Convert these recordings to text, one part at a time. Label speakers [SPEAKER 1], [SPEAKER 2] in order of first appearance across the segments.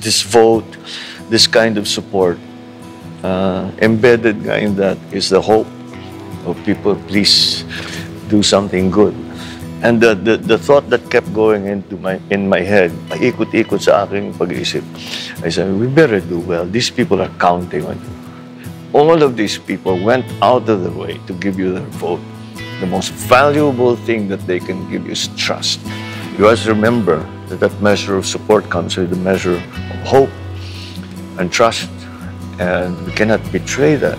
[SPEAKER 1] this vote, this kind of support, embedded in that is the hope of people, please do something good. And the thought that kept going in my head, paikot-ikot sa aking pag-iisip, I said, we better do well. These people are counting on you. All of these people went out of the way to give you their vote. The most valuable thing that they can give you is trust. You must remember that that measure of support comes with a measure of hope and trust, and we cannot betray that.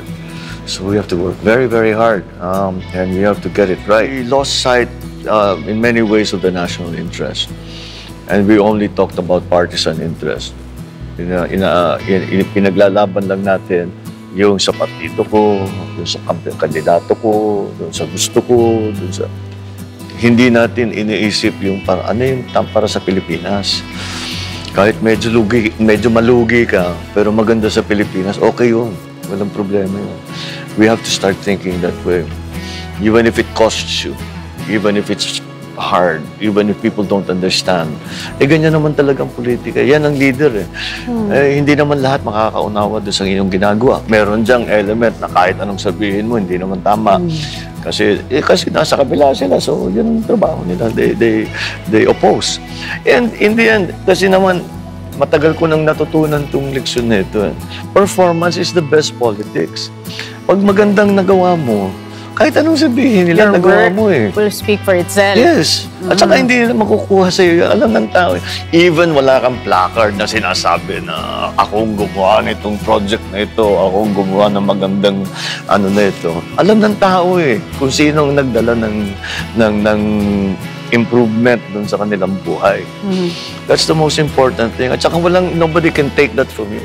[SPEAKER 1] So we have to work very, very hard, and we have to get it right. We lost sight in many ways of the national interest, and we only talked about partisan interest. Pinaglalaban lang natin yung sa partido ko, yung sa kandidato ko, yung sa gusto ko, yung sa... Hindi natin iniisip yung ano yung para sa Pilipinas. Kahit medyo malugi ka, pero maganda sa Pilipinas, okay yun. Walang problema yun. We have to start thinking that way. Even if it costs you, even if it's hard, even if people don't understand. Ganyan naman talagang politika. Yan ang leader hindi naman lahat makakaunawa doon sa inyong ginagawa. Meron diyang element na kahit anong sabihin mo, hindi naman tama. Kasi nasa kabila sila. So, yun ang trabaho nila. They oppose. And in the end, kasi naman, matagal ko nang natutunan itong leksyon na ito. Performance is the best politics. Pag magandang nagawa mo, kahit anong sabihin nila, nagawa mo
[SPEAKER 2] will speak for itself.
[SPEAKER 1] Yes. At saka hindi nila makukuha sa'yo. Alam ng tao. Even wala kang placard na sinasabi na akong gumawa nitong project na ito, akong gumawa ng magandang na ito. Alam ng tao kung sinong nagdala ng improvement dun sa kanilang buhay. That's the most important thing. At saka nobody can take that from you.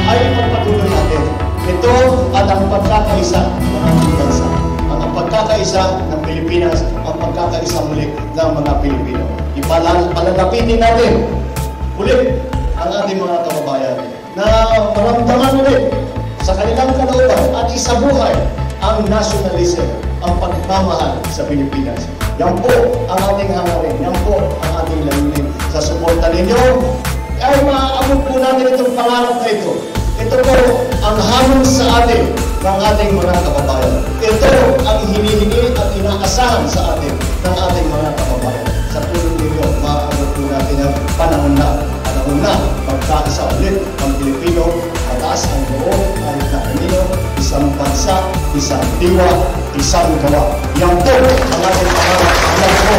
[SPEAKER 2] ay pagpatuloy natin. Ito at ang pagkakaisa ng ating bansa. Ang pagkakaisa ng Pilipinas, ang pagkakaisa muli ng mga Pilipino. Ipalalapitin natin ulit ang ating mga kababayan na maramdaman ulit sa kanilang kalooban at isabuhay ang nationalism, ang pagmamahal sa Pilipinas. Yan po ang ating hangarin, yan po ang ating layunin. Sa suporta ninyo, ay maaabot po natin itong pangarap na ito. Ito po ang hamon sa atin ng ating mga kababayan. Ito ang hinihingi at inaasahan sa atin ng ating mga kababayan. Sa tulong ninyo, maaabot po natin ang panahon na magkaisa ulit ang Pilipino, mataas ang loob kahit na kanino, isang bansa, isang diwa, isang gawa. Yan po ang ating pangarap. Yan po.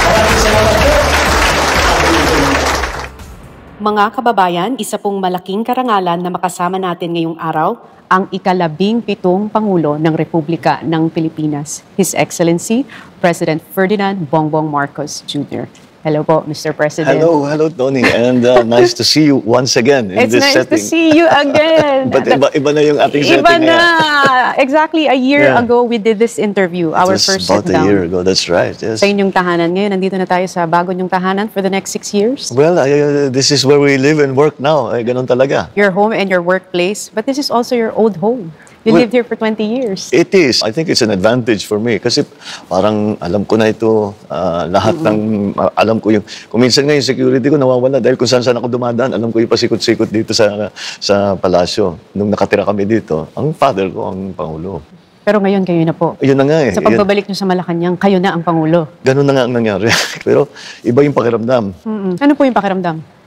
[SPEAKER 2] Maraming salamat po.
[SPEAKER 3] Mga kababayan, isa pong malaking karangalan na makasama natin ngayong araw ang ika-17 Pangulo ng Republika ng Pilipinas, His Excellency President Ferdinand Bongbong Marcos Jr. Hello po, Mr. President.
[SPEAKER 1] Hello, Toni, and nice to see you once again in this setting.
[SPEAKER 3] It's nice to see you again.
[SPEAKER 1] But iba na yung ating setting.
[SPEAKER 3] Iba na. Exactly a year ago, we did this interview, our first sit-down.
[SPEAKER 1] About a year ago, that's right. Yes.
[SPEAKER 3] Sa inyong tahanan. Ngayon, nandito na tayo sa bago niyong tahanan for the next 6 years.
[SPEAKER 1] Well, this is where we live and work now. Ganun talaga.
[SPEAKER 3] Your home and your workplace, but this is also your old home. You lived here for 20 years.
[SPEAKER 1] It is. I think it's an advantage for me kasi parang alam ko na ito, lahat ng, alam ko yung, kung minsan nga yung security ko nawawala dahil kung saan ako dumadaan, alam ko yung pasikot-sikot dito sa palasyo. Nung nakatira kami dito, ang father ko ang Pangulo.
[SPEAKER 3] Pero ngayon kayo na po.
[SPEAKER 1] Yun na nga eh.
[SPEAKER 3] Sa pagbabalik nyo sa Malacanang, kayo na ang Pangulo.
[SPEAKER 1] Ganun na nga ang nangyari. Pero iba yung pakiramdam.
[SPEAKER 3] Ano po yung pakiramdam?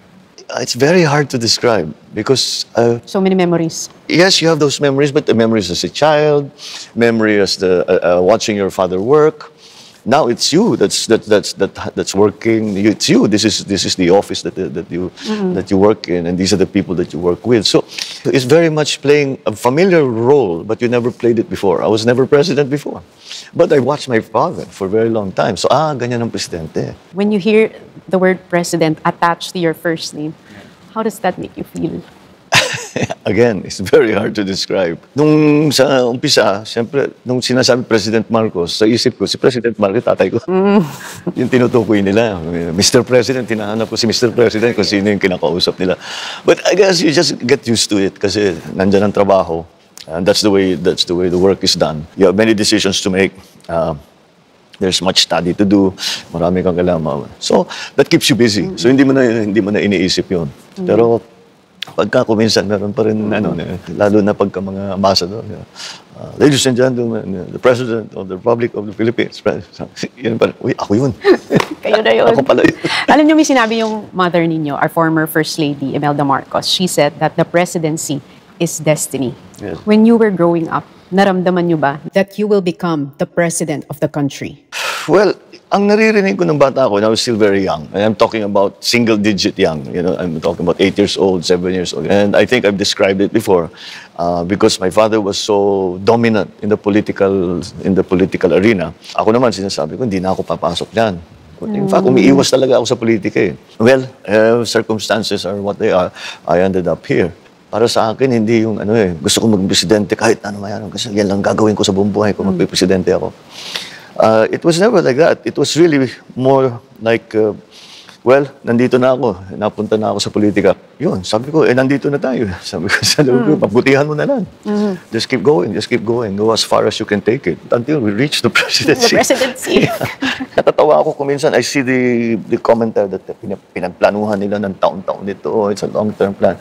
[SPEAKER 1] It's very hard to describe because
[SPEAKER 3] so many memories.
[SPEAKER 1] Yes, you have those memories, but the memories as a child, memory as the watching your father work. Now it's you that's working. It's you. This is the office that you work in, and these are the people that you work with. So it's very much playing a familiar role, but you never played it before. I was never president before, but I watched my father for a very long time. So ganyan ang presidente.
[SPEAKER 3] When you hear the word president attached to your first name, how does that make you feel?
[SPEAKER 1] Again, it's very hard to describe. Nung sa umpisa, siyempre, nung sinasabi President Marcos, sa isip ko, si President Marcos, tatay ko. Yung tinutukoy nila. Mr. President, tinahanap ko si Mr. President kung sino yung kinakausap nila. But I guess you just get used to it kasi nandyan ang trabaho. And that's the way the work is done. You have many decisions to make. There's much study to do. Marami kang kailangan. So, that keeps you busy. So, hindi mo na iniisip yun. Pero, pagka kuminsan, meron pa rin, lalo na pagka mga ambassador. Ladies and gentlemen, the President of the Republic of the Philippines. Yun pa rin, uy, ako yun.
[SPEAKER 3] Kayo na yun.
[SPEAKER 1] Ako pala yun.
[SPEAKER 3] Alam niyo, may sinabi yung mother ninyo, our former First Lady, Imelda Marcos. She said that the presidency is destiny.
[SPEAKER 1] Yes.
[SPEAKER 3] When you were growing up, naramdaman niyo ba that you will become the president of the country?
[SPEAKER 1] Well, ang naririnig ko ng bata ko, I was still very young. And I'm talking about single-digit young. I'm talking about 8 years old, 7 years old. And I think I've described it before because my father was so dominant in the political arena. Ako naman, sinasabi ko, hindi na ako papasok dyan. In fact, umiiwas talaga ako sa politika eh. Well, circumstances are what they are. I ended up here. Para sa akin, hindi yung gusto ko maging presidente kahit ano mayroon. Kasi yan lang gagawin ko sa buong buhay kung magpipresidente ako. It was never like that. It was really more like, well, nandito na ako. Napunta na ako sa politika. Yun, sabi ko, nandito na tayo. Sabi ko sa loob ko, pabutihan mo na lang. Just keep going, just keep going. Go as far as you can take it until we reach the presidency.
[SPEAKER 3] The presidency.
[SPEAKER 1] Natatawa ako kung minsan, I see the commenter that pinagplanuhan nila ng taon-taon nito. Oh, it's a long-term plan.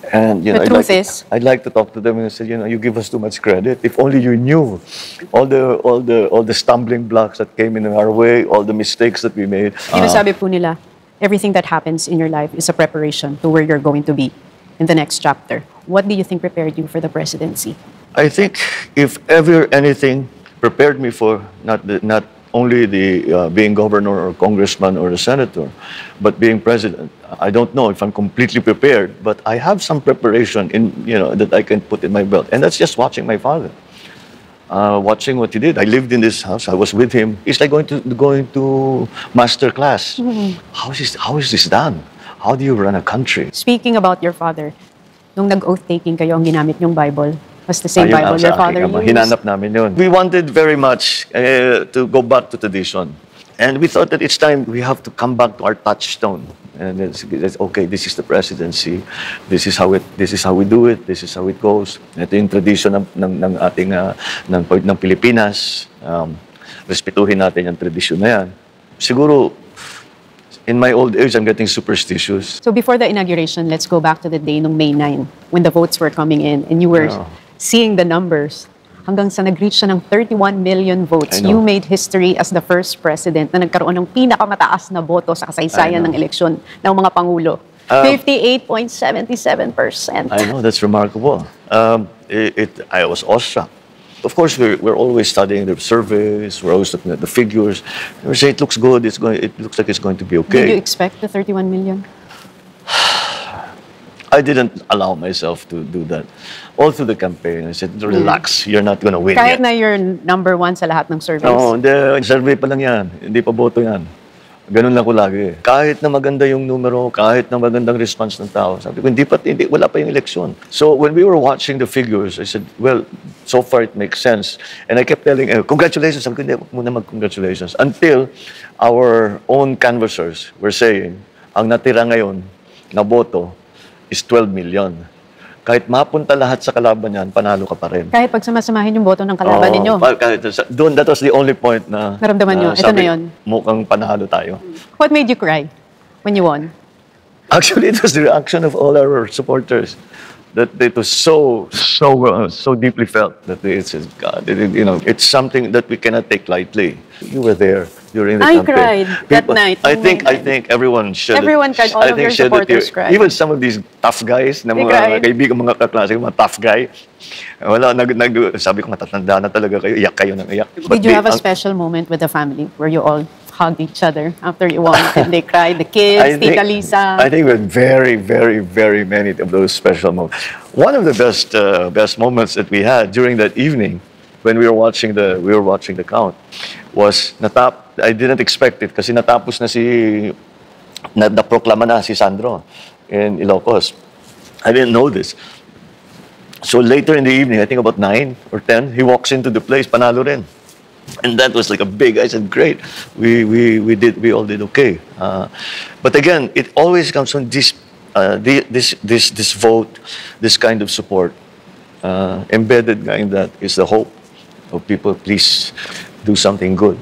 [SPEAKER 1] And
[SPEAKER 3] the truth is,
[SPEAKER 1] I'd like to talk to them and say, you give us too much credit. If only you knew all the stumbling blocks that came in our way, all the mistakes that we made.
[SPEAKER 3] Sinasabi po nila, everything that happens in your life is a preparation to where you're going to be in the next chapter. What do you think prepared you for the presidency?
[SPEAKER 1] I think if ever anything prepared me for not only the being governor or congressman or a senator, but being president. I don't know if I'm completely prepared, but I have some preparation that I can put in my belt, and that's just watching my father, watching what he did. I lived in this house. I was with him. It's like going to master class. How is this done? How do you run a country?
[SPEAKER 3] Speaking about your father, Nung nag-oath-taking kayo, ang ginamit yung Bible was the same Bible your father used?
[SPEAKER 1] Hinanap namin yun. We wanted very much to go back to tradition. And we thought that it's time we have to come back to our touchstone. And it's okay, this is the presidency. This is how we do it. This is how it goes. Ito yung tradition ng ating ng Pilipinas. Respetuhin natin yung tradition na yan. Siguro, in my old age, I'm getting superstitious.
[SPEAKER 3] So before the inauguration, let's go back to the day nung May 9 when the votes were coming in and you were seeing the numbers. Hanggang sa nag-reach siya ng 31 million votes. You made history as the first president na nagkaroon ng pinakamataas na boto sa kasaysayan ng eleksyon ng mga Pangulo. 58.77%.
[SPEAKER 1] I know, that's remarkable. I was awestruck. Of course, we're always studying the surveys, we're always looking at the figures. We say it looks good, it looks like it's going to be okay.
[SPEAKER 3] Did you expect the 31 million?
[SPEAKER 1] I didn't allow myself to do that. All through the campaign, I said, relax, you're not gonna win
[SPEAKER 3] Kahit
[SPEAKER 1] yet.
[SPEAKER 3] na you're number one sa lahat ng surveys?
[SPEAKER 1] No, survey pa lang yan. Hindi pa boto yan. Ganun lang ko lagi. Kahit na maganda yung numero, kahit na magandang response ng tao, sabi ko, wala pa yung eleksyon. So when we were watching the figures, I said, well, so far it makes sense. And I kept telling, congratulations. Sabi ko, hindi, huwag muna mag-congratulations. Until our own canvassers were saying, ang natira ngayon na boto is 12 million. Kahit mapunta lahat sa kalaban yan, panalo ka pa rin.
[SPEAKER 3] Kahit pagsamasamahin yung boto ng kalaban ninyo?
[SPEAKER 1] Doon, that was the only point na
[SPEAKER 3] naramdaman nyo, ito na yun.
[SPEAKER 1] Mukhang panalo tayo.
[SPEAKER 3] What made you cry when you won?
[SPEAKER 1] Actually, it was the reaction of all our supporters. That it was so deeply felt that it's God. It's something that we cannot take lightly. You were there during the campaign. I
[SPEAKER 3] cried that night.
[SPEAKER 1] I think everyone should.
[SPEAKER 3] Everyone cried. All of your supporters cried.
[SPEAKER 1] Even some of these tough guys, na mga kaibigan, mga kaklase, mga tough guy. Wala, sabi ko, matatanda na talaga kayo. Iyak kayo ng iyak.
[SPEAKER 3] Did you have a special moment with the family where you all hugged each other after you won and they cried? The kids, Tita Lisa.
[SPEAKER 1] I think we had very, very, very many of those special moments. One of the best moments that we had during that evening when we were watching the count was I didn't expect it kasi natapos na naproklama na si Sandro in Ilocos. I didn't know this. So later in the evening, I think about 9 or 10, he walks into the place, panalo rin. And that was like a big, I said, great. We all did okay. But again, it always comes from this vote, this kind of support. Embedded in that is the hope of people, please do something good.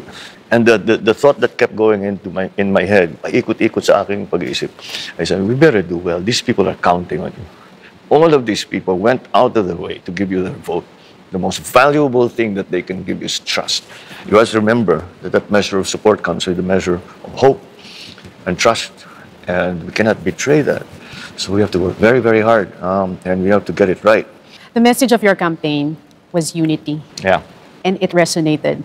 [SPEAKER 1] And the thought that kept going in my head, ikot-ikot sa aking pag-iisip, I said, we better do well. These people are counting on you. All of these people went out of their way to give you their vote. The most valuable thing that they can give you is trust. You guys remember that measure of support comes with the measure of hope and trust. And we cannot betray that. So we have to work very, very hard. And we have to get it right.
[SPEAKER 3] The message of your campaign was unity.
[SPEAKER 1] Yeah.
[SPEAKER 3] And it resonated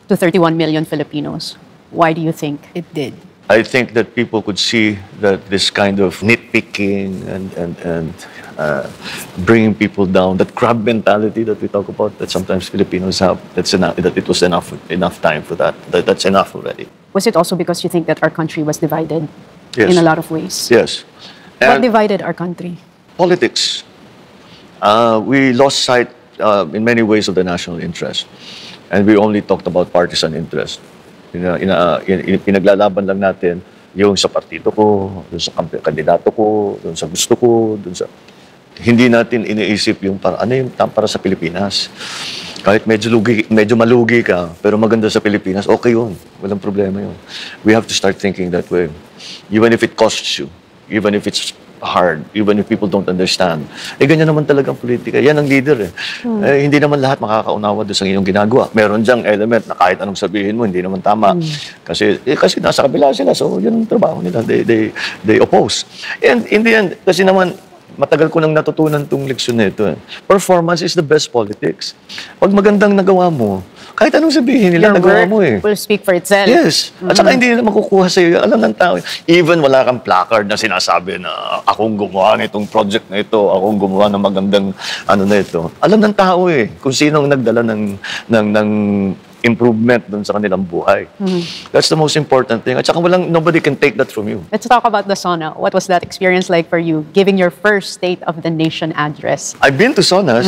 [SPEAKER 3] to 31 million Filipinos. Why do you think it did?
[SPEAKER 1] I think that people could see that this kind of nitpicking and bringing people down, that crab mentality that we talk about, that sometimes Filipinos have, that it was enough time for that. That's enough already.
[SPEAKER 3] Was it also because you think that our country was divided
[SPEAKER 1] Yes.
[SPEAKER 3] in a lot of ways?
[SPEAKER 1] Yes.
[SPEAKER 3] What divided our country?
[SPEAKER 1] Politics. We lost sight in many ways of the national interest. And we only talked about partisan interest. Pinaglalaban lang natin yung sa partido ko, dun sa kandidato ko, dun sa gusto ko, dun sa... Hindi natin iniisip yung ano yung para sa Pilipinas. Kahit medyo malugi ka, pero maganda sa Pilipinas, okay yun. Walang problema yun. We have to start thinking that way. Even if it costs you, even if it's hard, even if people don't understand. Ganyan naman talaga ang politika. Yan ang leader eh. Hindi naman lahat makakaunawa doon sa iyong ginagawa. Meron diyang element na kahit anong sabihin mo, hindi naman tama. Kasi nasa kabila sila. So, yun ang trabaho nila. They oppose. And in the end, kasi naman, matagal ko nang natutunan itong leksyon na ito. Performance is the best politics. Pag magandang nagawa mo, kahit anong sabihin nila, nagawa mo eh.
[SPEAKER 3] Will speak for itself.
[SPEAKER 1] Yes. At saka hindi nila makukuha sa iyo. Alam ng tao. Even wala kang placard na sinasabi na akong gumawa nitong project na ito, akong gumawa ng magandang ano na ito. Alam ng tao eh kung sino ang nagdala ng improvement dun sa kanilang buhay. That's the most important thing. At saka nobody can take that from you.
[SPEAKER 3] Let's talk about the SONA. What was that experience like for you, giving your first State of the Nation address?
[SPEAKER 1] I've been to SONAs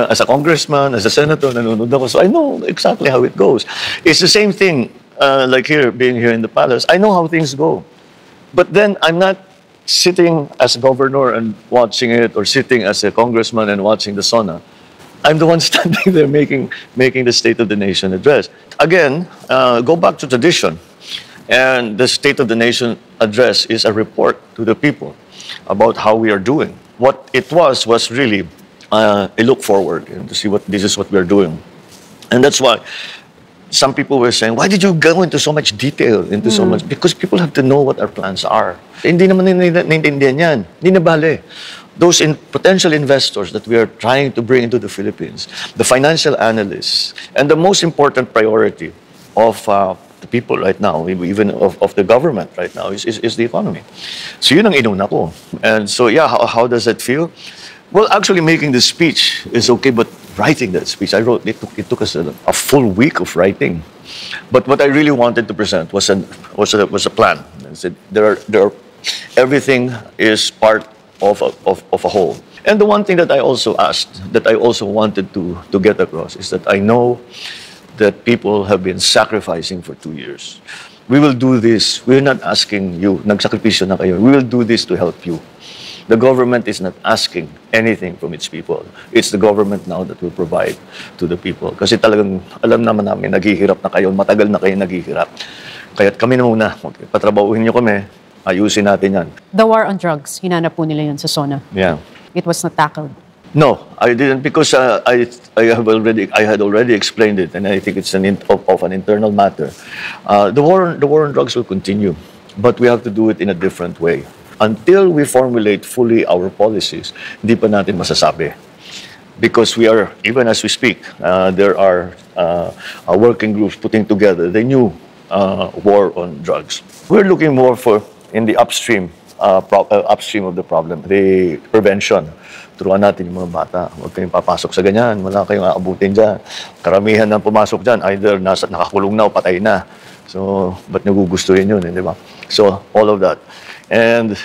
[SPEAKER 1] as a congressman, as a senator, nanonood ako. So I know exactly how it goes. It's the same thing like here, being here in the palace. I know how things go. But then I'm not sitting as governor and watching it, or sitting as a congressman and watching the SONA. I'm the one standing there making the State of the Nation address. Again, go back to tradition. And the State of the Nation address is a report to the people about how we are doing. What it was really a look forward and to see this is what we are doing. And that's why some people were saying, why did you go into so much detail, into so much? Because people have to know what our plans are. Hindi naman naiintindihan yan. Hindi na bale. Those potential investors that we are trying to bring into the Philippines, the financial analysts, and the most important priority of the people right now, even of the government right now, is the economy. So yun ang inuna ko. And so yeah, how does that feel? Well, actually making the speech is okay, but writing that speech, it took us a full week of writing. But what I really wanted to present was a plan. I said everything is part of a whole. And the one thing that I also wanted to get across is that I know that people have been sacrificing for 2 years. We will do this. We're not asking you, nagsakripisyo na kayo. We will do this to help you. The government is not asking anything from its people. It's the government now that will provide to the people. Kasi talagang alam naman namin, naghihirap na kayo, matagal na kayo naghihirap. Kaya't kami na muna, patrabahuhin niyo kami, ayusin natin yan.
[SPEAKER 3] The war on drugs, hinanap po nila yun sa SONA.
[SPEAKER 1] Yeah.
[SPEAKER 3] It was not tackled.
[SPEAKER 1] No, I didn't, because I had already explained it, and I think it's an internal matter. The war on drugs will continue, but we have to do it in a different way. Until we formulate fully our policies, hindi pa natin masasabi. Because we are, even as we speak, there are working groups putting together the new war on drugs. We're looking more in the upstream of the problem, the prevention. Turuan natin yung mga bata. Huwag kayong papasok sa ganyan. Wala kayong aabutin dyan. Karamihan na pumasok dyan, either nakakulong na o patay na. So, ba't nagugustuhin yun, di ba? So, all of that. And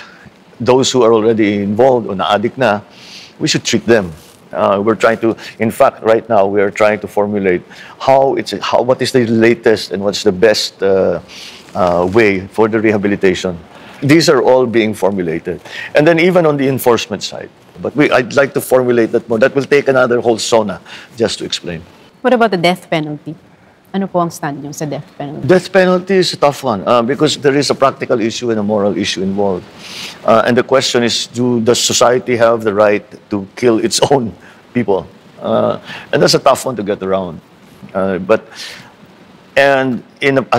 [SPEAKER 1] those who are already involved or na-addict na, we should treat them. We're trying to, in fact, right now, we are trying to formulate what is the latest and what's the best way for the rehabilitation. These are all being formulated. And then even on the enforcement side. But I'd like to formulate that more. That will take another whole SONA just to explain.
[SPEAKER 3] What about the death penalty? Ano po ang stand niyo sa death penalty?
[SPEAKER 1] Death penalty is a tough one because there is a practical issue and a moral issue involved. And the question is, does society have the right to kill its own people? And that's a tough one to get around. As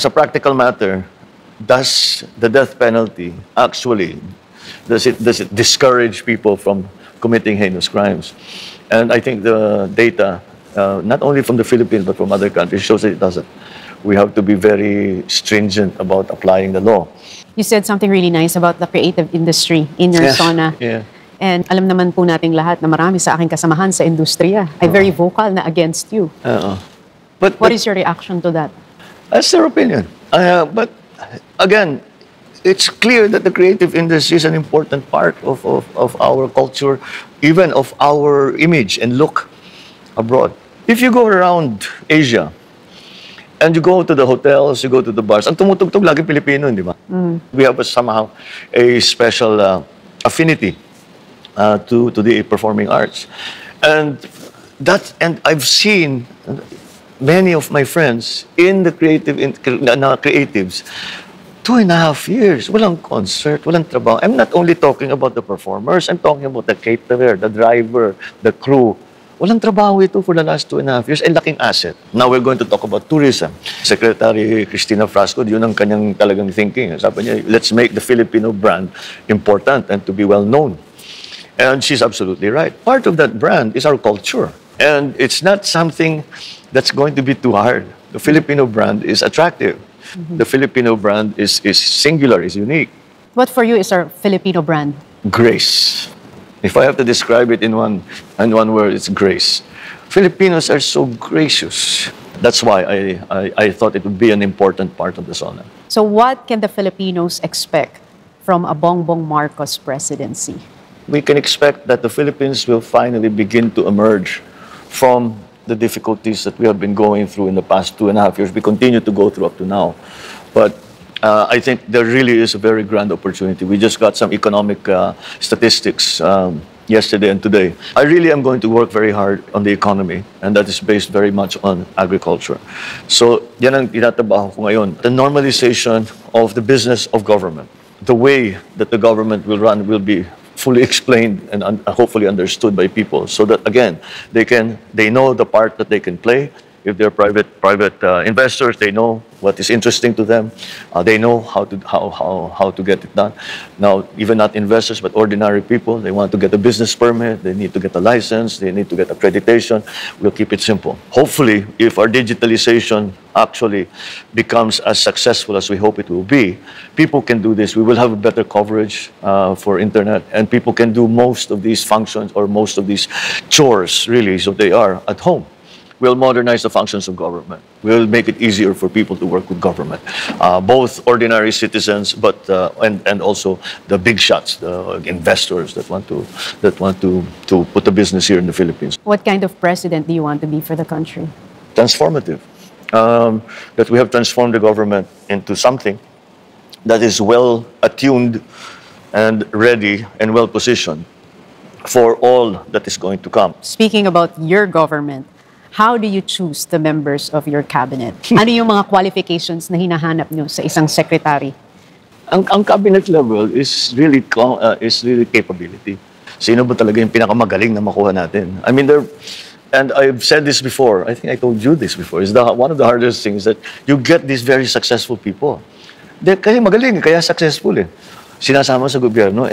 [SPEAKER 1] a practical matter, does the death penalty actually, does it discourage people from committing heinous crimes? And I think the data, not only from the Philippines but from other countries, shows that it doesn't. We have to be very stringent about applying the law.
[SPEAKER 3] You said something really nice about the creative industry in your SONA.
[SPEAKER 1] Yeah.
[SPEAKER 3] And alam naman po nating lahat na marami sa aking kasamahan sa industriya ay very vocal na against you. But what is your reaction to that?
[SPEAKER 1] That's their opinion. But again, it's clear that the creative industry is an important part of our culture, even of our image and look abroad. If you go around Asia and you go to the hotels, you go to the bars, ang tumutugtog lagi Pilipino, di ba? We have somehow a special affinity to the performing arts. And I've seen many of my friends in the creatives, 2.5 years, walang concert, walang trabaho. I'm not only talking about the performers, I'm talking about the caterer, the driver, the crew. Walang trabaho ito for the last 2.5 years, and laking asset. Now we're going to talk about tourism. Secretary Cristina Frasco, yun ang kanyang talagang thinking. Sabi niya, let's make the Filipino brand important and to be well known. And she's absolutely right. Part of that brand is our culture. And it's not something that's going to be too hard. The Filipino brand is attractive. The Filipino brand is singular, is unique.
[SPEAKER 3] What for you is our Filipino brand?
[SPEAKER 1] Grace. If I have to describe it in one word, it's grace. Filipinos are so gracious. That's why I thought it would be an important part of the SONA.
[SPEAKER 3] So what can the Filipinos expect from a Bongbong Marcos presidency?
[SPEAKER 1] We can expect that the Philippines will finally begin to emerge from the difficulties that we have been going through in the past 2.5 years. We continue to go through up to now. But I think there really is a very grand opportunity. We just got some economic statistics yesterday and today. I really am going to work very hard on the economy, and that is based very much on agriculture. So yan ang tinatabaho ko ngayon. The normalization of the business of government. The way that the government will run will be fully explained and hopefully understood by people, so that again they know the part that they can play. If they're private investors, they know what is interesting to them. They know how to get it done. Now, even not investors, but ordinary people, they want to get a business permit, they need to get a license, they need to get accreditation. We'll keep it simple. Hopefully, if our digitalization actually becomes as successful as we hope it will be, people can do this. We will have a better coverage for internet, and people can do most of these functions or most of these chores, really, so they are at home. We'll modernize the functions of government. We'll make it easier for people to work with government, both ordinary citizens, but and also the big shots, the investors that want to put a business here in the Philippines.
[SPEAKER 3] What kind of president do you want to be for the country?
[SPEAKER 1] Transformative. That we have transformed the government into something that is well attuned and ready and well positioned for all that is going to come.
[SPEAKER 3] Speaking about your government, how do you choose the members of your cabinet? Ano yung mga qualifications na hinahanap nyo sa isang secretary?
[SPEAKER 1] Ang cabinet level is really capability. Sino ba talaga yung pinakamagaling na makuha natin? I mean, and I've said this before. I think I told you this before. Is one of the hardest things that you get these very successful people. Kasi magaling, kaya successful eh. Sinasama sa gobyerno,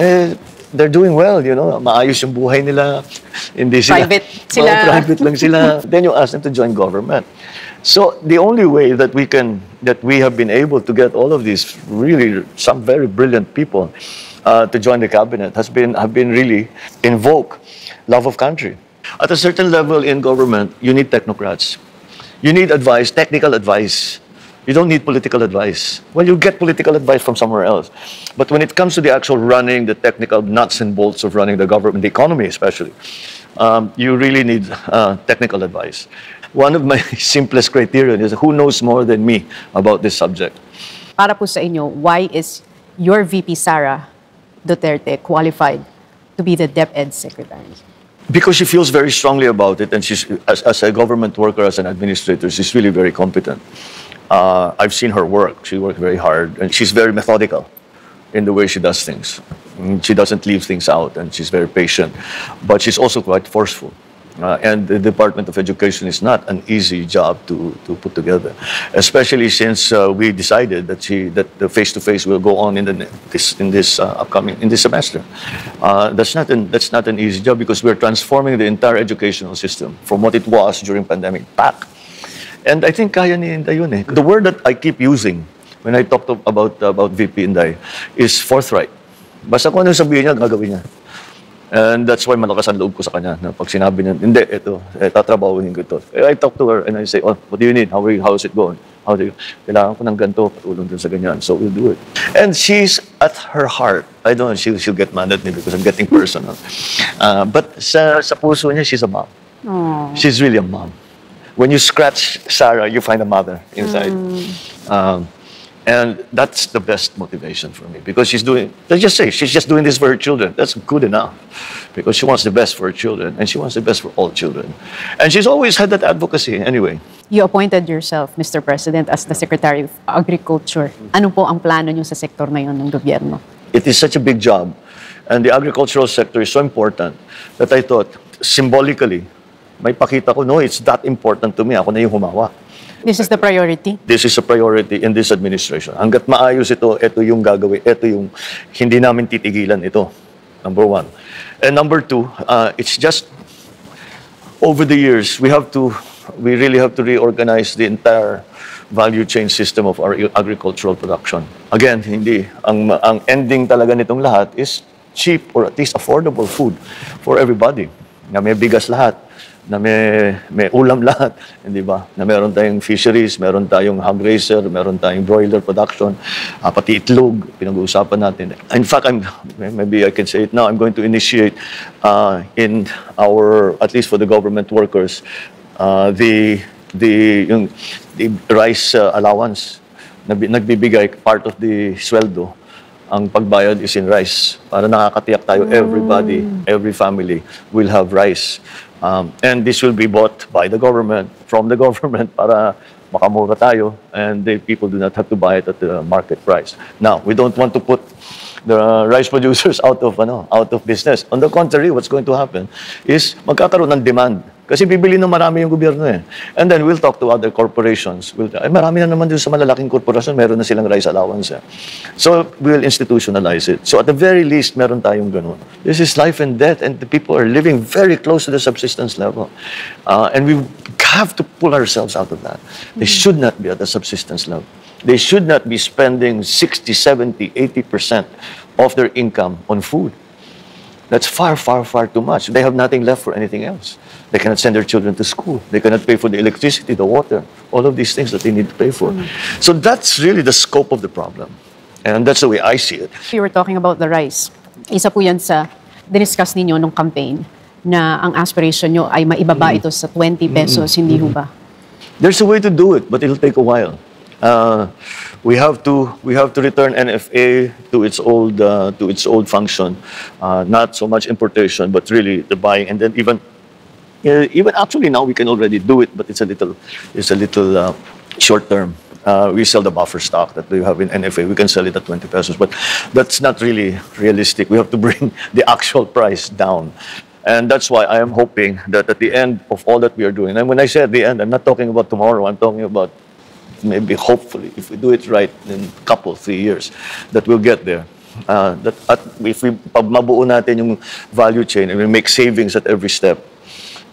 [SPEAKER 1] they're doing well, you know, maayos yung buhay nila. Hindi sila,
[SPEAKER 3] private sila.
[SPEAKER 1] Private lang sila. Then you ask them to join government. So the only way that we have been able to get all of these really some very brilliant people to join the cabinet have been really invoke love of country. At a certain level in government, you need technocrats. You need advice, technical advice. You don't need political advice. Well, you get political advice from somewhere else. But when it comes to the actual running, the technical nuts and bolts of running the government, the economy especially, you really need technical advice. One of my simplest criterion is who knows more than me about this subject.
[SPEAKER 3] Para po sa inyo, why is your VP Sara Duterte qualified to be the DepEd Secretary?
[SPEAKER 1] Because she feels very strongly about it, and she's, as a government worker, as an administrator, she's really very competent. I've seen her work. She works very hard, and she's very methodical in the way she does things. She doesn't leave things out, and she's very patient. But she's also quite forceful. And the Department of Education is not an easy job to put together, especially since we decided that the face-to-face will go on in this semester. That's not an easy job, because we're transforming the entire educational system from what it was during pandemic back. And I think kaya ni Inday yun eh. The word that I keep using when I talk about VP Inday is forthright. Basta kung ano sabihin niya, gagawin niya. And that's why malakas ang loob ko sa kanya. Na pag sinabi niya, hindi, ito, tatrabahuin ko ito. I talk to her and I say, oh, what do you need? How is it going? Kailangan ko ng ganito, patulong dun sa ganyan. So we'll do it. And she's at her heart. I don't know, she'll get mad at me because I'm getting personal. But sa puso niya, she's a mom.
[SPEAKER 3] Aww.
[SPEAKER 1] She's really a mom. When you scratch Sarah, you find a mother inside. And that's the best motivation for me, because she's just doing this for her children. That's good enough, because she wants the best for her children, and she wants the best for all children. And she's always had that advocacy anyway.
[SPEAKER 3] You appointed yourself, Mr. President, as the Secretary of Agriculture. Ano po ang plano niyo sa sektor na yun ng gobyerno?
[SPEAKER 1] It is such a big job, and the agricultural sector is so important that I thought, symbolically, may pakita ko, no, it's that important to me. Ako na yung humawak.
[SPEAKER 3] This is the priority?
[SPEAKER 1] This is a priority in this administration. Hanggat maayos ito yung gagawin. Ito yung hindi namin titigilan ito. Number one. And number two, it's just over the years, we really have to reorganize the entire value chain system of our agricultural production. Again, ang ending talaga nitong lahat is cheap or at least affordable food for everybody. Na may bigas lahat. na may ulam lahat, hindi ba? Na meron tayong fisheries, meron tayong hog raiser, meron tayong broiler production, pati itlog, pinag-uusapan natin. In fact, maybe I can say it now, I'm going to initiate in our, at least for the government workers, the rice allowance. Nagbibigay part of the sweldo. Ang pagbayad is in rice. Para nakakatiyak tayo, everybody, every family will have rice. And this will be bought by the government, from the government, para makamura tayo, and the people do not have to buy it at the market price. Now, we don't want to put the rice producers out of business. On the contrary, what's going to happen is magkakaroon ng demand. Kasi bibili ng marami yung gobyerno eh. And then we'll talk to other corporations. Marami na naman dun sa malalaking korporasyon, meron na silang rice allowance eh. So we'll institutionalize it. So at the very least, meron tayong ganun. This is life and death, and the people are living very close to the subsistence level. And we have to pull ourselves out of that. They should not be at the subsistence level. They should not be spending 60, 70, 80% of their income on food. That's far, far, far too much. They have nothing left for anything else. They cannot send their children to school. They cannot pay for the electricity, the water, all of these things that they need to pay for. So that's really the scope of the problem. And that's the way I see it.
[SPEAKER 3] You were talking about the rice. Isa po yan sa diniscuss ninyo nung campaign na ang aspiration nyo ay maibaba ito sa 20 pesos, hindi ho ba?
[SPEAKER 1] There's a way to do it, but it'll take a while. We have to return NFA to its old function, not so much importation, but really the buying, and then even actually now we can already do it, but it's a little short term. We sell the buffer stock that we have in NFA. We can sell it at 20 pesos, but that's not really realistic. We have to bring the actual price down. And that's why I am hoping that at the end of all that we are doing, and when I say at the end, I'm not talking about tomorrow, I'm talking about maybe, hopefully, if we do it right in a couple, 3 years, that we'll get there. If we mabuo natin yung value chain and we make savings at every step,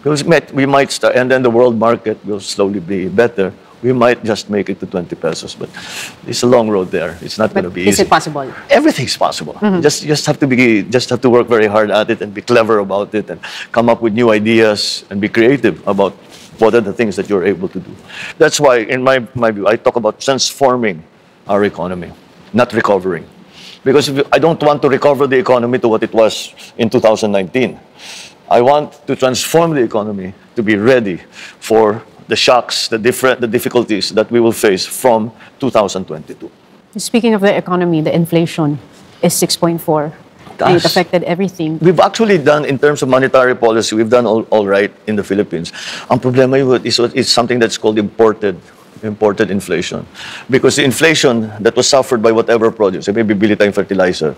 [SPEAKER 1] because we might start, and then the world market will slowly be better. We might just make it to 20 pesos, but it's a long road there. It's not going to be easy.
[SPEAKER 3] Is it possible?
[SPEAKER 1] Everything's possible. Just have to work very hard at it and be clever about it and come up with new ideas and be creative about what are the things that you're able to do. That's why, in my view, I talk about transforming our economy, not recovering. Because I don't want to recover the economy to what it was in 2019. I want to transform the economy to be ready for the shocks, the difficulties that we will face from 2022.
[SPEAKER 3] Speaking of the economy, the inflation is 6.4. It affected everything.
[SPEAKER 1] We've actually done, in terms of monetary policy, we've done all right in the Philippines. Ang problema is something that's called imported inflation. Because the inflation that was suffered by whatever produce, may bibili tayong fertilizer,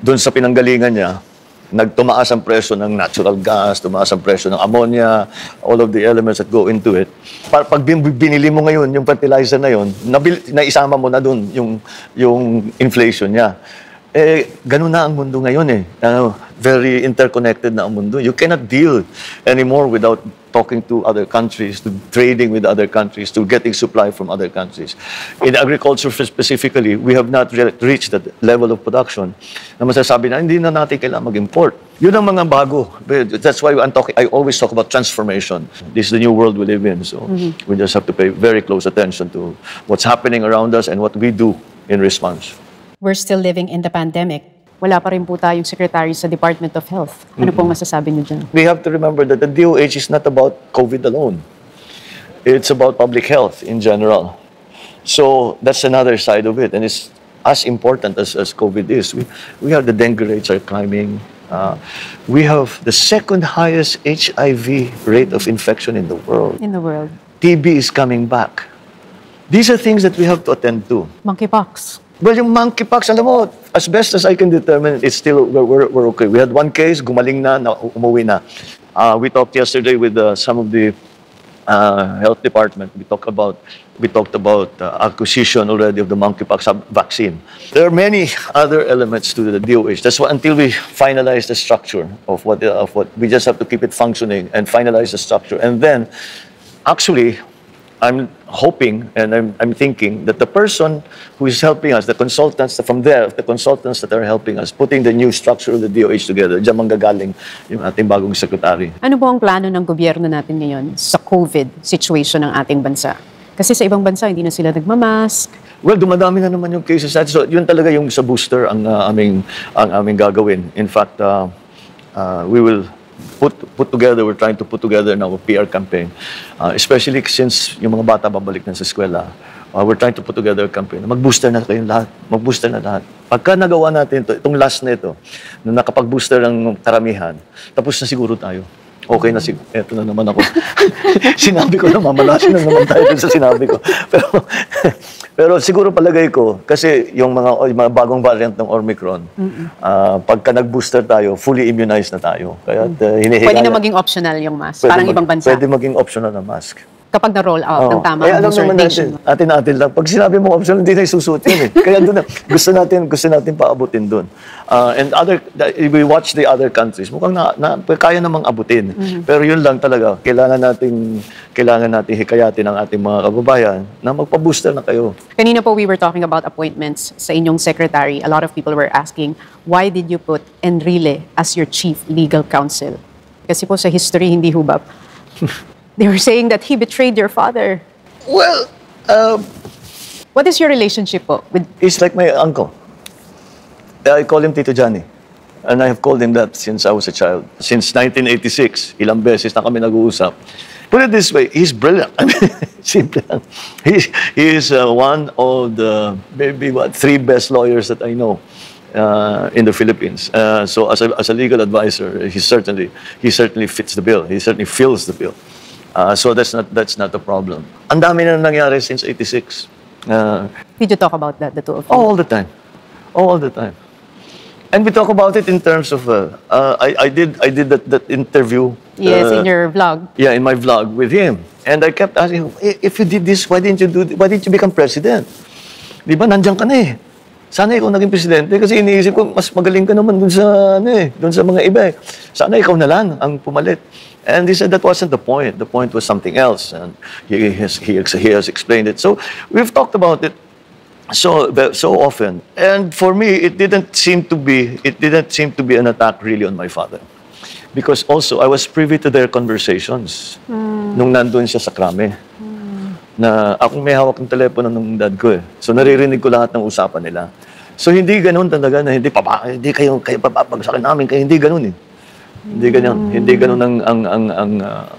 [SPEAKER 1] doon sa pinanggalingan niya, nagtumaas ang presyo ng natural gas, tumaas ang presyo ng ammonia, all of the elements that go into it. Pag binili mo ngayon yung fertilizer na yun, naisama mo na doon yung inflation niya. Ganun na ang mundo ngayon eh. Very interconnected na ang mundo. You cannot deal anymore without talking to other countries, to trading with other countries, to getting supply from other countries. In agriculture specifically, we have not reached that level of production na masasabi na hindi na natin kailangan mag-import. Yun ang mga bago. That's why I always talk about transformation. This is the new world we live in. So we just have to pay very close attention to what's happening around us and what we do in response.
[SPEAKER 3] We're still living in the pandemic. Wala pa rin po tayong secretary sa Department of Health. Ano pong masasabi niyo dyan?
[SPEAKER 1] We have to remember that the DOH is not about COVID alone. It's about public health in general. So that's another side of it. And it's as important as COVID is. We have the dengue rates are climbing. We have the second highest HIV rate of infection in the world.
[SPEAKER 3] In the world.
[SPEAKER 1] TB is coming back. These are things that we have to attend to.
[SPEAKER 3] Monkeypox.
[SPEAKER 1] Well, yung monkeypox, alam mo, as best as I can determine, it's still, we're okay. We had one case, gumaling na, umuwi na. We talked yesterday with some of the health department. We talked about acquisition already of the monkeypox vaccine. There are many other elements to the DOH. That's why until we finalize the structure of what we just have to keep it functioning and finalize the structure. And then, actually, I'm hoping and I'm thinking that the person who is helping us, the consultants from there, the consultants that are helping us, putting the new structure of the DOH together, diyan manggagaling yung ating bagong secretary.
[SPEAKER 3] Ano po ang plano ng gobyerno natin ngayon sa COVID situation ng ating bansa? Kasi sa ibang bansa, hindi na sila nagmamask.
[SPEAKER 1] Well, dumadami na naman yung cases natin. So, yun talaga yung sa booster ang aming gagawin. In fact, we will we're trying to put together now a PR campaign. Especially since yung mga bata babalik na sa eskwela, we're trying to put together a campaign. Mag-booster na kayong lahat. Mag-booster na lahat. Pagka nagawa natin ito, itong last na ito, na nakapag-booster ng karamihan, tapos na siguro tayo. Okay na siguro. Eto na naman ako. Sinabi ko na, mamalasin na naman tayo sa sinabi ko. Pero siguro palagay ko, kasi yung mga bagong variant ng Omicron, pagka nag-booster tayo, fully immunized na tayo. Kaya
[SPEAKER 3] pwede na maging optional yung mask, parang ibang bansa.
[SPEAKER 1] Pwede maging optional na mask.
[SPEAKER 3] Kapag na-roll out ng tama ang booster nation.
[SPEAKER 1] Atin lang. Pag sinabi mo optional, hindi na isusuot yun eh. Kaya doon na, gusto natin paabutin doon. And we watch the other countries, mukhang kaya namang abutin. Pero yun lang talaga, kailangan natin hikayatin ang ating mga kababayan na magpa-booster na kayo.
[SPEAKER 3] Kanina po we were talking about appointments sa inyong secretary. A lot of people were asking, why did you put Enrile as your chief legal counsel? Kasi po sa history, hindi hubab. They were saying that he betrayed your father.
[SPEAKER 1] Well,
[SPEAKER 3] what is your relationship po with...
[SPEAKER 1] He's like my uncle. I call him Tito Johnny. And I have called him that since I was a child. Since 1986, ilang beses na kami nag-uusap. Put it this way, he's brilliant. I mean, simple lang. He is one of the maybe 3 best lawyers that I know in the Philippines. So as a legal advisor, he certainly fits the bill. He certainly fills the bill. So that's not the problem. Ang dami na nangyari since 86.
[SPEAKER 3] Did you talk about that, the two of you?
[SPEAKER 1] All the time. All the time. And we talk about it in terms of, I did that interview.
[SPEAKER 3] Yes, in your vlog.
[SPEAKER 1] Yeah, in my vlog with him. And I kept asking him, if you did this, why didn't you become president? Di ba, nandiyan ka na eh. Sana ikaw naging presidente kasi iniisip ko, mas magaling ka naman dun sa mga iba eh. Sana ikaw na lang ang pumalit. And he said that wasn't the point. The point was something else. And he has explained it. So we've talked about it so often. And for me, it didn't seem to be an attack really on my father. Because also, I was privy to their conversations nung nandun siya sa krame. Na akong may hawak ng telepono ng dad ko eh. So naririnig ko lahat ng usapan nila. So hindi ganoon talaga na hindi kayo papabagsakin namin, kaya hindi ganoon eh. Hindi ganoon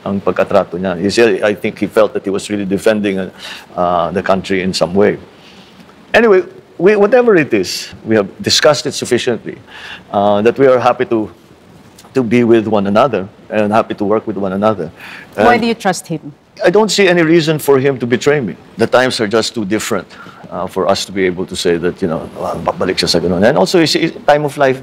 [SPEAKER 1] ang pagkatrato niya. He said, I think he felt that he was really defending the country in some way. Anyway, whatever it is, we have discussed it sufficiently that we are happy to be with one another and happy to work with one another.
[SPEAKER 3] Why do you trust him?
[SPEAKER 1] I don't see any reason for him to betray me. The times are just too different for us to be able to say that, babalik siya sa ganun. And also, time of life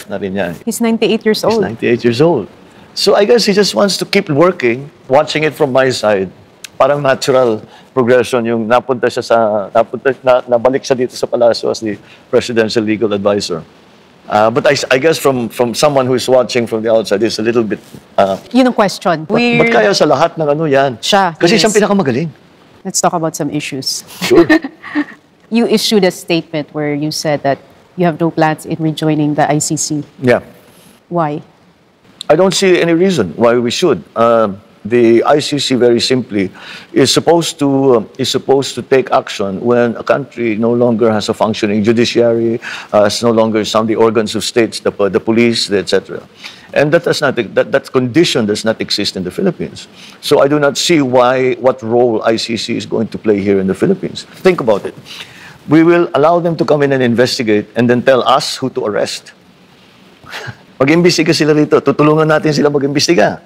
[SPEAKER 1] na rin niya.
[SPEAKER 3] He's 98 years old.
[SPEAKER 1] He's 98 years old. So I guess he just wants to keep working, watching it from my side. Parang natural progression yung nabalik siya dito sa palasyo as the presidential legal advisor. But I guess from someone who is watching from the outside, it's a little bit...
[SPEAKER 3] Yun ang question.
[SPEAKER 1] Ba't kaya sa lahat ng yan? Kasi siyang pinakamagaling.
[SPEAKER 3] Let's talk about some issues.
[SPEAKER 1] Sure.
[SPEAKER 3] You issued a statement where you said that you have no plans in rejoining the ICC.
[SPEAKER 1] Yeah.
[SPEAKER 3] Why?
[SPEAKER 1] I don't see any reason why we should. The ICC, very simply, is supposed to take action when a country no longer has a functioning judiciary, has no longer the organs of states, the police, etc. And that condition does not exist in the Philippines. So I do not see what role ICC is going to play here in the Philippines. Think about it. We will allow them to come in and investigate and then tell us who to arrest. Mag-imbestiga sila rito. Tutulungan natin sila mag-imbestiga.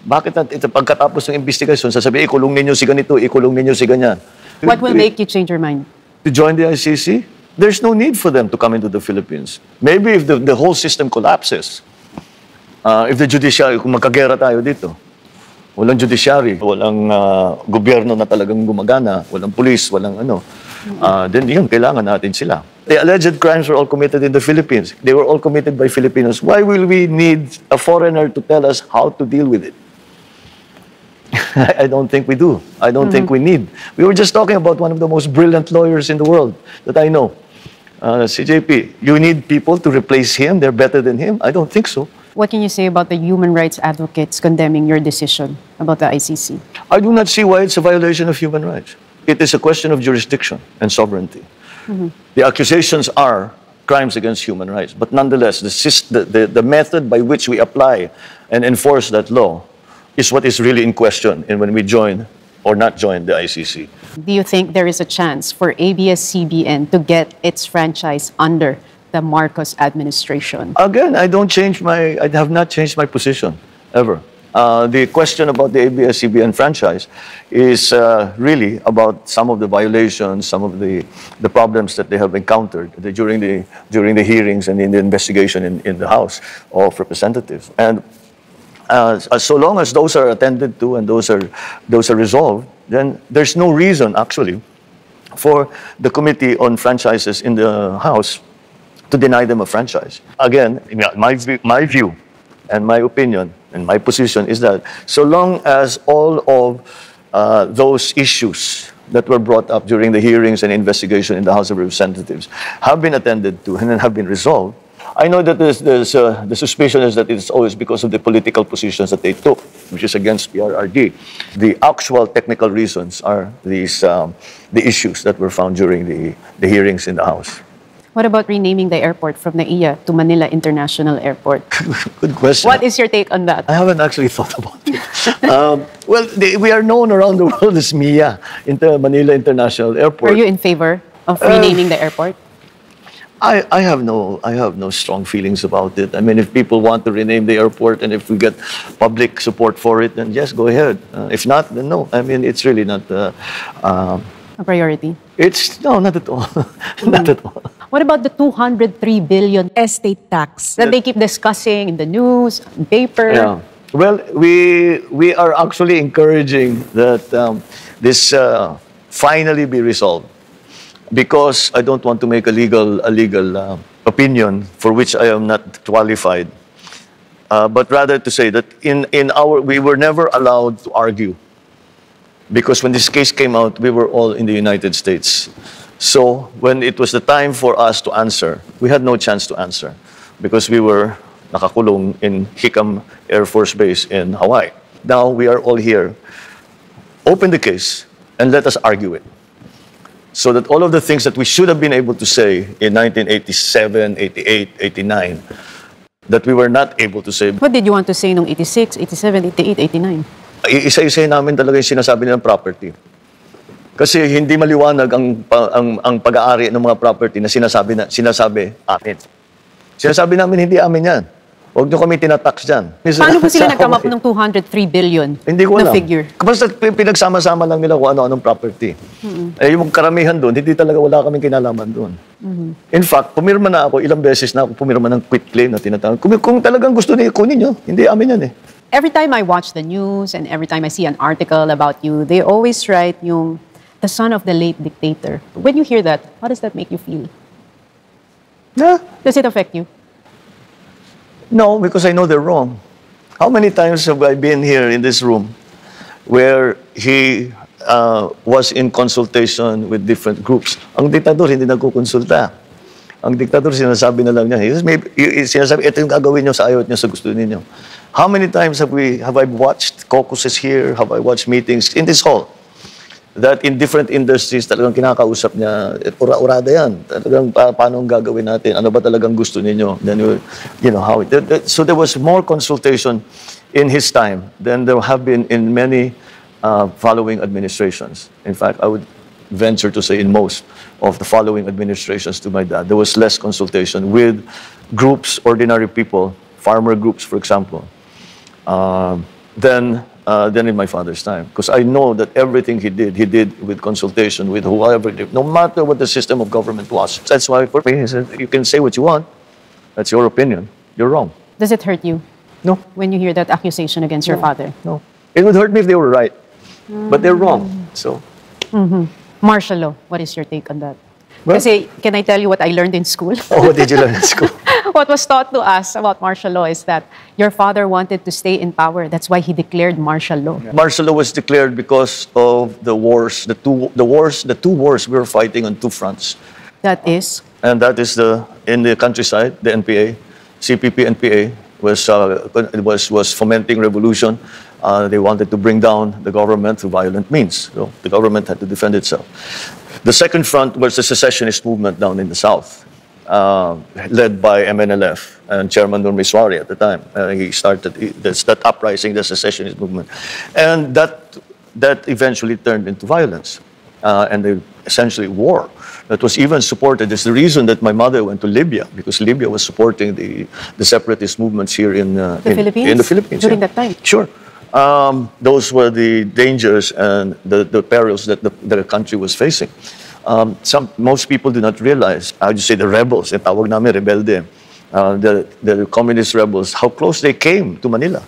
[SPEAKER 1] Bakit pagkatapos ng investigasyon, sasabihin, ikulong ninyo si ganito, ikulong ninyo si ganyan.
[SPEAKER 3] What will make you change your mind?
[SPEAKER 1] To join the ICC? There's no need for them to come into the Philippines. Maybe if the whole system collapses, if the judiciary, kung magkagera tayo dito, walang judiciary, walang gobyerno na talagang gumagana, walang police, walang then yun, kailangan natin sila. The alleged crimes were all committed in the Philippines. They were all committed by Filipinos. Why will we need a foreigner to tell us how to deal with it? I don't think we do. I don't think we need. We were just talking about one of the most brilliant lawyers in the world that I know. CJP, you need people to replace him? They're better than him? I don't think so.
[SPEAKER 3] What can you say about the human rights advocates condemning your decision about the ICC?
[SPEAKER 1] I do not see why it's a violation of human rights. It is a question of jurisdiction and sovereignty. The accusations are crimes against human rights, but nonetheless, the method by which we apply and enforce that law is what is really in question and when we join or not join the ICC.
[SPEAKER 3] Do you think there is a chance for ABS-CBN to get its franchise under the Marcos administration?
[SPEAKER 1] Again, I have not changed my position, ever. The question about the ABS-CBN franchise is really about some of the violations, some of the problems that they have encountered during the hearings and in the investigation in the House of Representatives. And so long as those are attended to and those are resolved, then there's no reason actually for the Committee on Franchises in the House to deny them a franchise. Again, my view and my opinion and my position is that so long as all of those issues that were brought up during the hearings and investigation in the House of Representatives have been attended to and have been resolved, I know that the suspicion is that it's always because of the political positions that they took, which is against PRRD. The actual technical reasons are the issues that were found during the hearings in the House.
[SPEAKER 3] What about renaming the airport from NAIA to Manila International Airport?
[SPEAKER 1] Good question.
[SPEAKER 3] What is your take on that?
[SPEAKER 1] I haven't actually thought about it. Well, we are known around the world as MIA, Manila International Airport.
[SPEAKER 3] Are you in favor of renaming the airport?
[SPEAKER 1] I have no strong feelings about it. I mean, if people want to rename the airport and if we get public support for it, then yes, go ahead. If not, then no. I mean, it's really not
[SPEAKER 3] A priority?
[SPEAKER 1] No, not at all. Not at all.
[SPEAKER 3] What about the 203 billion estate tax that they keep discussing in the news, in paper?
[SPEAKER 1] Yeah. Well, we are actually encouraging that this finally be resolved, because I don't want to make a legal opinion for which I am not qualified, but rather to say that we were never allowed to argue, because when this case came out, we were all in the United States. So when it was the time for us to answer, we had no chance to answer because we were nakakulong in Hickam Air Force Base in Hawaii. Now we are all here. Open the case and let us argue it, so that all of the things that we should have been able to say in 1987, 88, 89, that we were not able to say.
[SPEAKER 3] What did you want to say noong 86, 87, 88, 89?
[SPEAKER 1] Isa-isahin namin talaga yung sinasabi nilang property. Kasi hindi maliwanag ang pag-aari ng mga property na sinasabi amin. Sinasabi namin hindi amin yan. Huwag niyo kami tinatax dyan.
[SPEAKER 3] Paano po sila nag-come up ng 203 billion
[SPEAKER 1] hindi ko alam.
[SPEAKER 3] na figure?
[SPEAKER 1] Basta pinagsama-sama lang nila kung ano-anong property. Yung karamihan doon, hindi talaga wala kaming kinalaman doon. In fact, pumirma na ako, ilang beses na ako pumirma ng quit claim na tinatawag. Kung talagang gusto niyo, kunin niyo. Hindi amin yan eh.
[SPEAKER 3] Every time I watch the news and every time I see an article about you, they always write yung the son of the late dictator. When you hear that, how does that make you feel?
[SPEAKER 1] Huh?
[SPEAKER 3] Does it affect you?
[SPEAKER 1] No, because I know they're wrong. How many times have I been here in this room where he was in consultation with different groups? Ang diktador hindi nagkukonsulta. Ang diktador sinasabi na lang niya. Sinasabi, ito yung gagawin niyo sa ayaw niyo, sa gusto niyo. How many times have I watched caucuses here? Have I watched meetings in this hall? That in different industries, talagang kinakausap niya, ura-urada yan. Talagang paano ang gagawin natin? Ano ba talagang gusto ninyo? Then you know how so there was more consultation in his time than there have been in many following administrations. In fact, I would venture to say in most of the following administrations to my dad, there was less consultation with groups, ordinary people, farmer groups, for example, than in my father's time. Because I know that everything he did with consultation with whoever, no matter what the system of government was. That's why for me, he said, you can say what you want. That's your opinion. You're wrong.
[SPEAKER 3] Does it hurt you?
[SPEAKER 1] No.
[SPEAKER 3] When you hear that accusation against your father?
[SPEAKER 1] No. It would hurt me if they were right. But they're wrong. So.
[SPEAKER 3] Martial law, what is your take on that?
[SPEAKER 1] Well,
[SPEAKER 3] Kasi, can I tell you what I learned in school?
[SPEAKER 1] Oh, what did you learn in school?
[SPEAKER 3] What was taught to us about martial law is that your father wanted to stay in power. That's why he declared martial law.
[SPEAKER 1] Martial law was declared because of the wars, the two wars we were fighting on two fronts.
[SPEAKER 3] That is?
[SPEAKER 1] And that is in the countryside, the NPA, CPP NPA was fomenting revolution. They wanted to bring down the government through violent means. So the government had to defend itself. The second front was the secessionist movement down in the south, led by MNLF and Chairman Nurmiswari at the time. He started that uprising, the secessionist movement. And that eventually turned into violence and essentially war. That was even supported. It's the reason that my mother went to Libya, because Libya was supporting the separatist movements here in the Philippines.
[SPEAKER 3] During that time?
[SPEAKER 1] Sure. Those were the dangers and the perils that the country was facing. Most people do not realize, I would say the rebels, tawag namin rebelde, the communist rebels, how close they came to Manila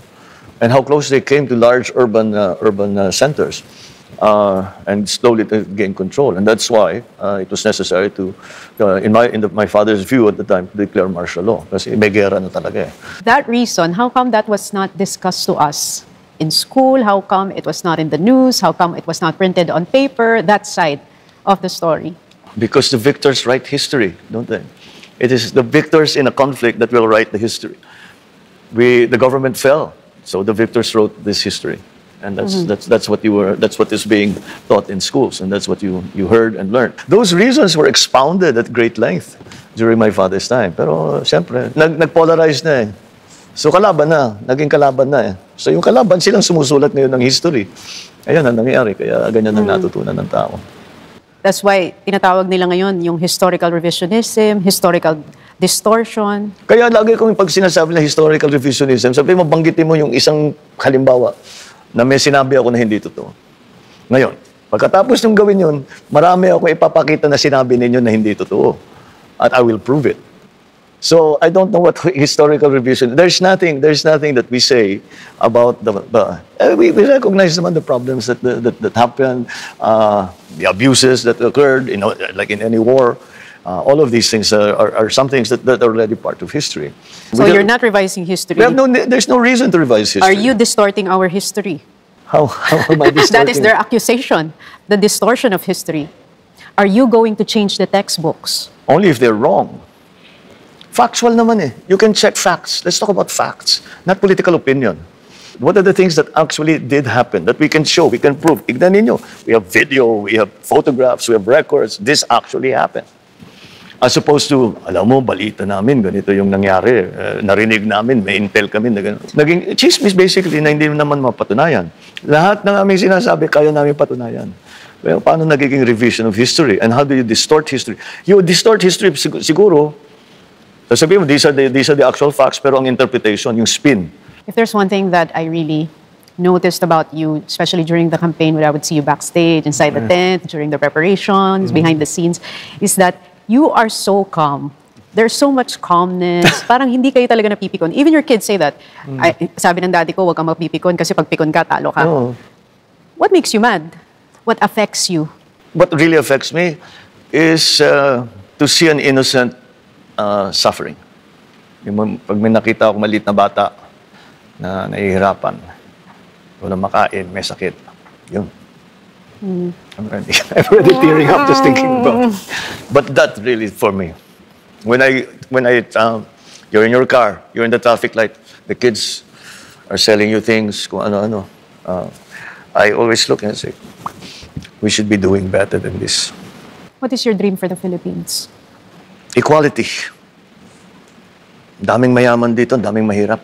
[SPEAKER 1] and how close they came to large urban centers. And slowly to gain control, and that's why it was necessary to, in my father's view at the time, to declare martial law. Kasi may gera na talaga eh.
[SPEAKER 3] That reason, how come that was not discussed to us in school? How come it was not in the news? How come it was not printed on paper? That side of the story.
[SPEAKER 1] Because the victors write history, don't they? It is the victors in a conflict that will write the history. The government fell, so the victors wrote this history. And that's what is being taught in schools, and that's what you heard and learned. Those reasons were expounded at great length during my father's time. Pero siyempre, nag-polarize na eh. So kalaban na, naging kalaban na eh. So yung kalaban, silang sumusulat ngayon ng history. Ayan ang nangyayari, kaya ganyan ang natutunan ng tao.
[SPEAKER 3] That's why tinatawag nila ngayon yung historical revisionism, historical distortion.
[SPEAKER 1] Kaya lagi kong pag sinasabi na historical revisionism, sabi mo, banggitin mo yung isang halimbawa na may sinabi ako na hindi totoo. Ngayon, pagkatapos nung gawin yun, marami ako ipapakita na sinabi ninyo na hindi totoo. At I will prove it. So, I don't know what historical revision. There's nothing that we say about we recognize naman the problems that happened, the abuses that occurred, like in any war. All of these things are some things that are already part of history.
[SPEAKER 3] So you're not revising history?
[SPEAKER 1] There's no reason to revise history.
[SPEAKER 3] Are you distorting our history?
[SPEAKER 1] How am I distorting?
[SPEAKER 3] That is their accusation, the distortion of history. Are you going to change the textbooks?
[SPEAKER 1] Only if they're wrong. Factual naman eh. You can check facts. Let's talk about facts, not political opinion. What are the things that actually did happen, that we can show, we can prove? Tignan ninyo. We have video, we have photographs, we have records. This actually happened. As opposed to, alam mo, balita namin, ganito yung nangyari. Narinig namin, may intel kami. Naging chismis basically na hindi naman mapatunayan. Lahat ng aming sinasabi, kaya namin patunayan. Well, paano nagiging revision of history? And how do you distort history? You distort history siguro. Sabihin mo, these are the actual facts, pero ang interpretation, yung spin.
[SPEAKER 3] If there's one thing that I really noticed about you, especially during the campaign, when I would see you backstage, inside the tent, during the preparations, behind the scenes, is that you are so calm. There's so much calmness. Parang hindi kayo talaga napipikon. Even your kids say that. Sabi ng daddy ko, huwag kang magpipikon kasi pag pikon ka, talo ka.
[SPEAKER 1] Oh.
[SPEAKER 3] What makes you mad? What affects you?
[SPEAKER 1] What really affects me is to see an innocent suffering. Pag may nakita ako maliit na bata na nahihirapan, walang makain, may sakit, yun. I'm already tearing up just thinking about it. But that really, for me, when you're in your car, you're in the traffic light, the kids are selling you things, kung ano-ano. I always look and say, we should be doing better than this.
[SPEAKER 3] What is your dream for the Philippines?
[SPEAKER 1] Equality. Daming mayaman dito, daming mahirap.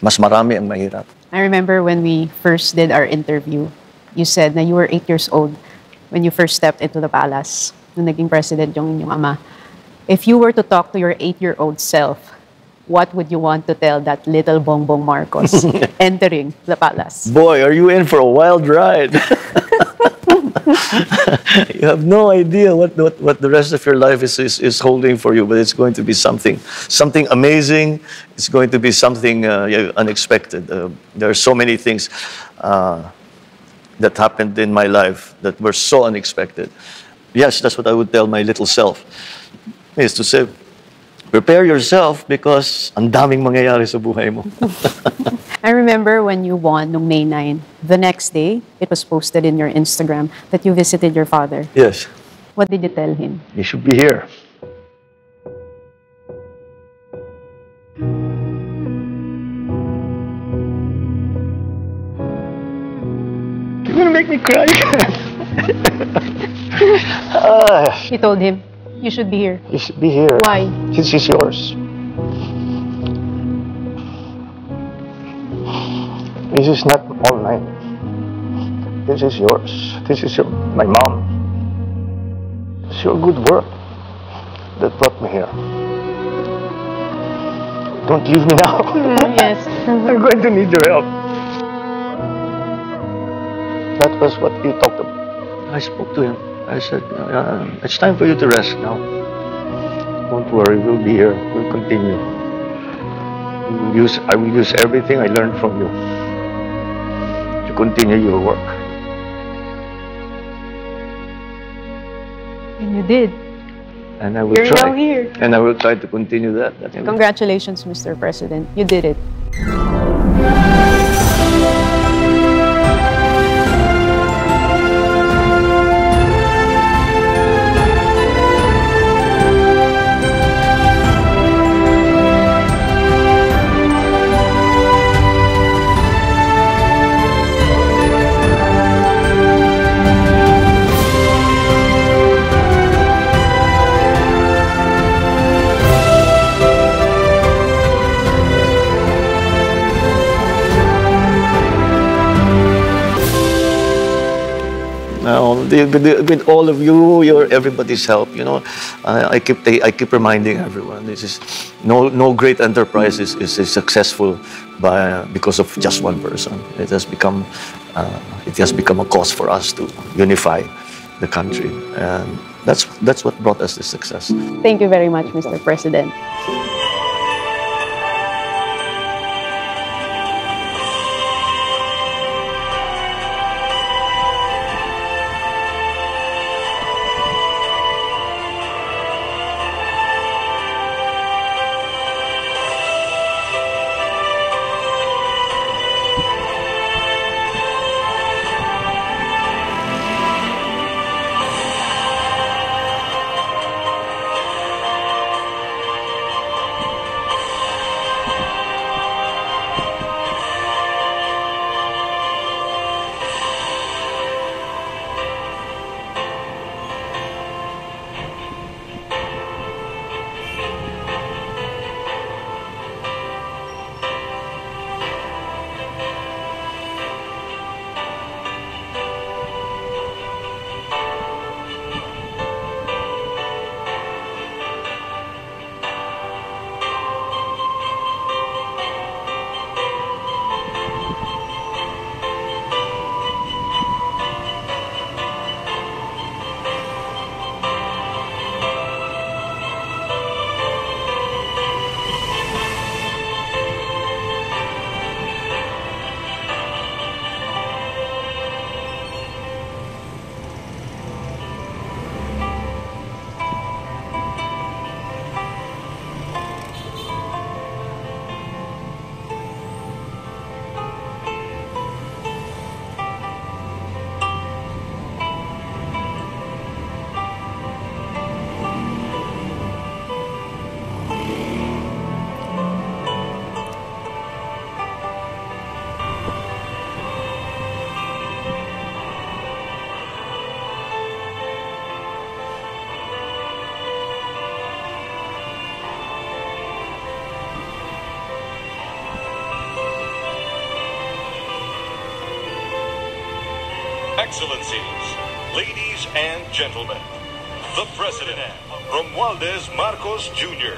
[SPEAKER 1] Mas marami ang mahirap.
[SPEAKER 3] I remember when we first did our interview, you said na you were 8 years old when you first stepped into the palace, nung naging president yung inyong ama. If you were to talk to your 8-year-old self, what would you want to tell that little Bongbong Marcos entering the palace?
[SPEAKER 1] Boy, are you in for a wild ride. You have no idea what the rest of your life is holding for you, but it's going to be something amazing. It's going to be something unexpected. There are so many things that happened in my life that were so unexpected. Yes, that's what I would tell my little self, is to say, prepare yourself because ang daming mangyayari sa buhay mo.
[SPEAKER 3] I remember when you won noong May 9, the next day, it was posted in your Instagram that you visited your father.
[SPEAKER 1] Yes,
[SPEAKER 3] What did you tell him?
[SPEAKER 1] you should be here. You're gonna make me cry.
[SPEAKER 3] You told him, you should be here.
[SPEAKER 1] You should be here.
[SPEAKER 3] Why?
[SPEAKER 1] This is yours. This is not all mine. This is yours. This is my mom. It's your good work that brought me here. Don't leave me now.
[SPEAKER 3] Yes.
[SPEAKER 1] I'm going to need your help. That was what he talked about. I spoke to him. I said, it's time for you to rest now. Don't worry, we'll be here. We'll continue. I will use everything I learned from you to continue your work.
[SPEAKER 3] And you did.
[SPEAKER 1] And I will
[SPEAKER 3] You're
[SPEAKER 1] try.
[SPEAKER 3] now here.
[SPEAKER 1] And I will try to continue that.
[SPEAKER 3] Congratulations, Mr. President. You did it.
[SPEAKER 1] With all of you, everybody's help, I keep reminding everyone, this is no great enterprise is successful because of just one person. It has become a cause for us to unify the country, and that's what brought us this success.
[SPEAKER 3] Thank you very much, Mr. President.
[SPEAKER 4] Excellencies, ladies and gentlemen, the President, Romualdez Marcos Jr.,